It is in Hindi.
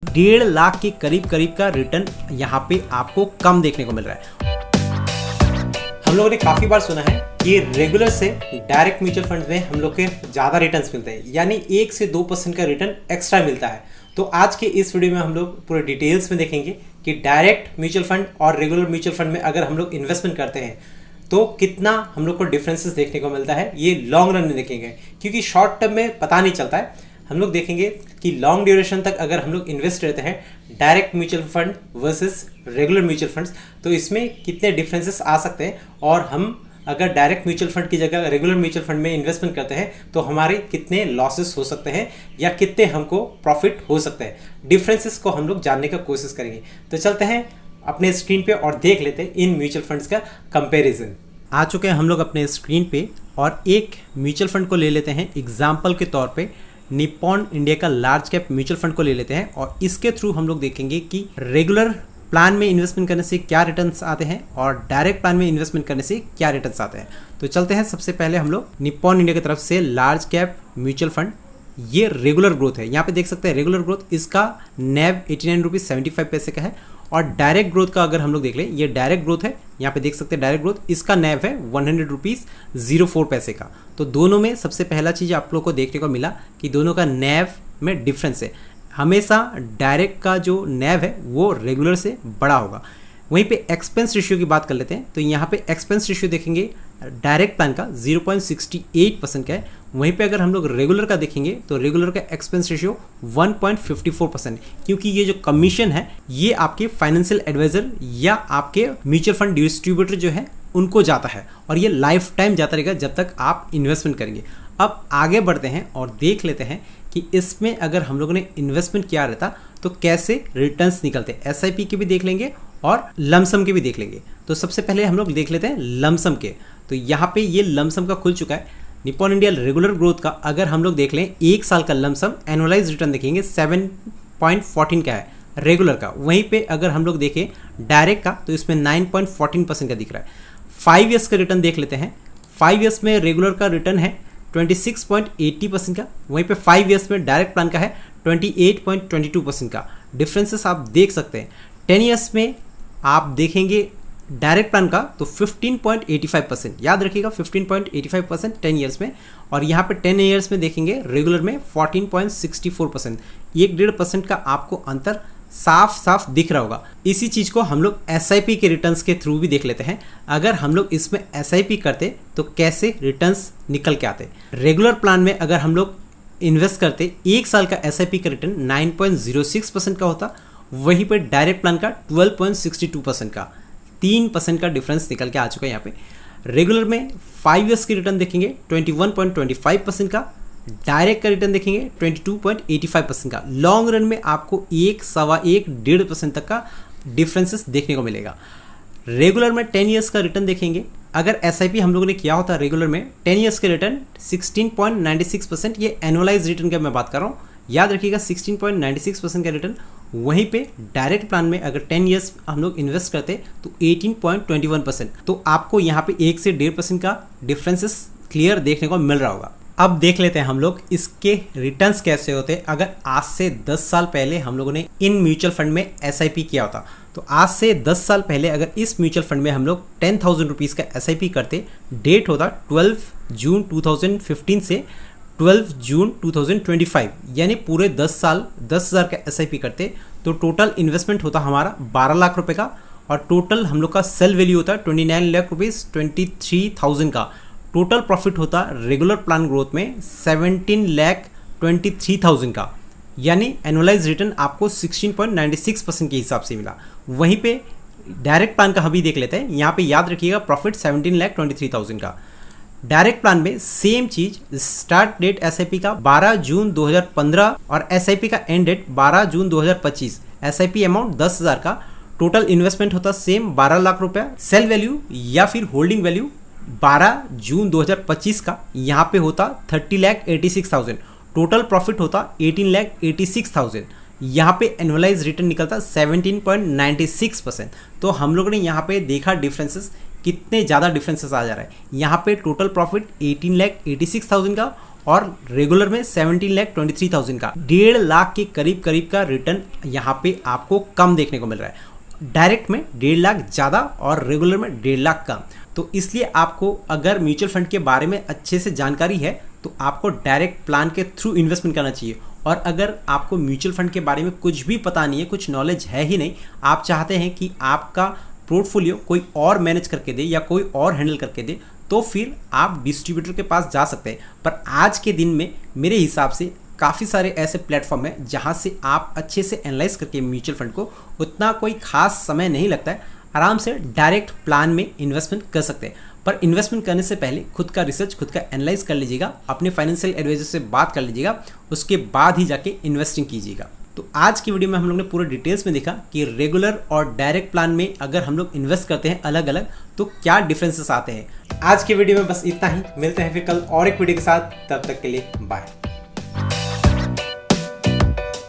1.5 लाख के करीब करीब का रिटर्न यहाँ पे आपको कम देखने को मिल रहा है। हम लोगों ने काफ़ी बार सुना है कि रेगुलर से डायरेक्ट म्यूचुअल फंड में हम लोग के ज़्यादा रिटर्न्स मिलते हैं, यानी 1 से 2% का रिटर्न एक्स्ट्रा मिलता है। तो आज के इस वीडियो में हम लोग पूरे डिटेल्स में देखेंगे कि डायरेक्ट म्यूचुअल फंड और रेगुलर म्यूचुअल फंड में अगर हम लोग इन्वेस्टमेंट करते हैं तो कितना हम लोग को डिफरेंसेस देखने को मिलता है। ये लॉन्ग रन में देखेंगे, क्योंकि शॉर्ट टर्म में पता नहीं चलता है। हम लोग देखेंगे कि लॉन्ग ड्यूरेशन तक अगर हम लोग इन्वेस्ट रहते हैं direct mutual fund versus regular mutual funds, तो इसमें कितने डिफरेंसेस आ सकते हैं, और हम अगर डायरेक्ट म्यूचुअल फंड की जगह रेगुलर म्यूचुअल फंड में इन्वेस्टमेंट करते हैं तो हमारे कितने लॉसेस हो सकते हैं या कितने हमको प्रॉफिट हो सकते हैं। डिफरेंसेस को हम लोग जानने का कोशिश करेंगे। तो चलते हैं अपने स्क्रीन पे और देख लेते हैं इन म्यूचुअल फंड्स का कंपैरिजन। आ चुके हैं हम लोग अपने स्क्रीन पे और एक म्यूचुअल फंड को ले लेते हैं एग्जाम्पल के तौर पे। निप्पॉन इंडिया का लार्ज कैप म्यूचुअल फंड को ले लेते हैं और इसके थ्रू हम लोग देखेंगे कि रेगुलर प्लान में इन्वेस्टमेंट करने से क्या रिटर्न्स आते हैं और डायरेक्ट प्लान में इन्वेस्टमेंट करने से क्या रिटर्न्स आते हैं। तो चलते हैं, सबसे पहले हम लोग निप्पॉन इंडिया की तरफ से लार्ज कैप म्यूचुअल फंड, ये रेगुलर ग्रोथ है। यहाँ पे देख सकते हैं रेगुलर ग्रोथ, इसका नैव 89 रुपीज़ 75 पैसे का है। और डायरेक्ट ग्रोथ का अगर हम लोग देख लें, ये डायरेक्ट ग्रोथ है, यहाँ पे देख सकते हैं डायरेक्ट ग्रोथ, इसका नैव है 100 रुपीज़ 04 पैसे का। तो दोनों में सबसे पहला चीज़ आप लोग को देखने को मिला कि दोनों का नैव में डिफरेंस है। हमेशा डायरेक्ट का जो नैव है वो रेगुलर से बड़ा होगा। वहीं पे एक्सपेंस रेशियो की बात कर लेते हैं, तो यहाँ पे एक्सपेंस रेशियो देखेंगे डायरेक्ट प्लान का 0.68% का है। वहीं पे अगर हम लोग रेगुलर का देखेंगे तो रेगुलर का एक्सपेंस रेशियो 1.54%, क्योंकि ये जो कमीशन है ये आपके फाइनेंशियल एडवाइजर या आपके म्यूचुअल फंड डिस्ट्रीब्यूटर जो है उनको जाता है, और ये लाइफ टाइम जाता रहेगा जब तक आप इन्वेस्टमेंट करेंगे। अब आगे बढ़ते हैं और देख लेते हैं कि इसमें अगर हम लोगों ने इन्वेस्टमेंट किया रहता तो कैसे रिटर्न्स निकलते। एसआईपी के भी देख लेंगे और लमसम के भी देख लेंगे। तो सबसे पहले हम लोग देख लेते हैं लमसम के। तो यहाँ पे ये लमसम का खुल चुका है। निप्पॉन इंडिया रेगुलर ग्रोथ का अगर हम लोग देख लें 1 साल का लमसम एनुअलाइज रिटर्न देखेंगे 7.14 का है रेगुलर का। वहीं पे अगर हम लोग देखें डायरेक्ट का तो इसमें 9.14% का दिख रहा है। 5 ईयर्स का रिटर्न देख लेते हैं। 5 ईयर्स में रेगुलर का रिटर्न है 26.80% का, वहीं पे 5 ईयर्स में डायरेक्ट प्लान का है 28.22% का। डिफरेंसेस आप देख सकते हैं। 10 ईयर्स में आप देखेंगे डायरेक्ट प्लान का तो 15.85%, याद रखिएगा 15.85% 10 ईयर्स में, और यहाँ पे 10 ईयर्स में देखेंगे रेगुलर में 14.64%। 1.5% का आपको अंतर साफ साफ दिख रहा होगा। इसी चीज़ को हम लोग एसआईपी के रिटर्न्स के थ्रू भी देख लेते हैं। अगर हम लोग इसमें एसआईपी करते तो कैसे रिटर्न्स निकल के आते। रेगुलर प्लान में अगर हम लोग इन्वेस्ट करते 1 साल का एसआईपी का रिटर्न 9.06% का होता, वहीं पर डायरेक्ट प्लान का 12.62% का, 3% का डिफरेंस निकल के आ चुका है यहाँ पे। रेगुलर में 5 ईयर्स की रिटर्न देखेंगे 21.25% का, डायरेक्ट का रिटर्न देखेंगे 22.85% का। लॉन्ग रन में आपको 1, सवा 1, 1.5% तक का डिफरेंसेस देखने को मिलेगा। रेगुलर में 10 ईयर्स का रिटर्न देखेंगे, अगर एसआईपी हम लोगों ने किया होता रेगुलर में 10 ईयर्स के रिटर्न 16.96%, ये एनुअलाइज रिटर्न का मैं बात कर रहा हूँ, याद रखिएगा 16.96% का रिटर्न। वहीं पे डायरेक्ट प्लान में अगर 10 ईयर्स हम लोग इन्वेस्ट करते तो 18.21%। तो आपको यहाँ पे 1 से 1.5% का डिफरेंसेस क्लियर देखने को मिल रहा होगा। अब देख लेते हैं हम लोग इसके रिटर्न्स कैसे होते हैं। अगर आज से 10 साल पहले हम लोगों ने इन म्यूचुअल फंड में एसआईपी किया होता, तो आज से 10 साल पहले अगर इस म्यूचुअल फंड में हम लोग 10,000 रुपीज़ का एसआईपी करते, डेट होता 12 जून 2015 से 12 जून 2025, यानी पूरे 10 साल 10,000 का एसआईपी करते तो टोटल इन्वेस्टमेंट होता हमारा 12 लाख रुपए का, और टोटल हम लोग का सेल वैल्यू होता है 29 लाख रुपीज़ 23,000 का। टोटल प्रॉफिट होता रेगुलर प्लान ग्रोथ में 17 लाख 23,000 का, यानी एनुअलाइज रिटर्न आपको 16.96% के हिसाब से मिला। वहीं पे डायरेक्ट प्लान का अभी देख लेते हैं। यहाँ पे याद रखिएगा प्रॉफिट 17 लाख 23,000 का। डायरेक्ट प्लान में सेम चीज, स्टार्ट डेट एसआईपी का 12 जून 2015 और एसआईपी का end date 12 June 2025। SIP amount 10,000 का, टोटल इन्वेस्टमेंट होता सेम 12 लाख रुपया। सेल वैल्यू या फिर होल्डिंग वैल्यू 12 जून 2025 का यहाँ पे होता 30,86,000। टोटल प्रॉफिट होता 18,86,000। यहाँ पे एनुअलाइज रिटर्न निकलता 17.96%। तो हम लोगों ने यहाँ पे देखा डिफरेंसेस, कितने ज़्यादा डिफरेंसेस आ जा रहा है। यहाँ पे टोटल प्रॉफिट 18,86,000 का और रेगुलर में 17,23,000 का 1.5 लाख के करीब करीब का रिटर्न यहाँ पे आपको कम देखने को मिल रहा है। डायरेक्ट में 1.5 लाख ज़्यादा और रेगुलर में 1.5 लाख कम। तो इसलिए आपको अगर म्यूचुअल फंड के बारे में अच्छे से जानकारी है तो आपको डायरेक्ट प्लान के थ्रू इन्वेस्टमेंट करना चाहिए। और अगर आपको म्यूचुअल फंड के बारे में कुछ भी पता नहीं है, कुछ नॉलेज है ही नहीं, आप चाहते हैं कि आपका पोर्टफोलियो कोई और मैनेज करके दे या कोई और हैंडल करके दे, तो फिर आप डिस्ट्रीब्यूटर के पास जा सकते हैं। पर आज के दिन में मेरे हिसाब से काफ़ी सारे ऐसे प्लेटफॉर्म हैं जहां से आप अच्छे से एनालाइज करके म्यूचुअल फंड को उतना कोई खास समय नहीं लगता है, आराम से डायरेक्ट प्लान में इन्वेस्टमेंट कर सकते हैं। पर इन्वेस्टमेंट करने से पहले खुद का रिसर्च, खुद का एनालाइज कर लीजिएगा, अपने फाइनेंशियल एडवाइजर से बात कर लीजिएगा, उसके बाद ही जाके इन्वेस्टिंग कीजिएगा। तो आज की वीडियो में हम लोग ने पूरे डिटेल्स में देखा कि रेगुलर और डायरेक्ट प्लान में अगर हम लोग इन्वेस्ट करते हैं अलग अलग तो क्या डिफरेंसेस आते हैं। आज की वीडियो में बस इतना ही, मिलते हैं फिर कल और एक वीडियो के साथ, तब तक के लिए बाय।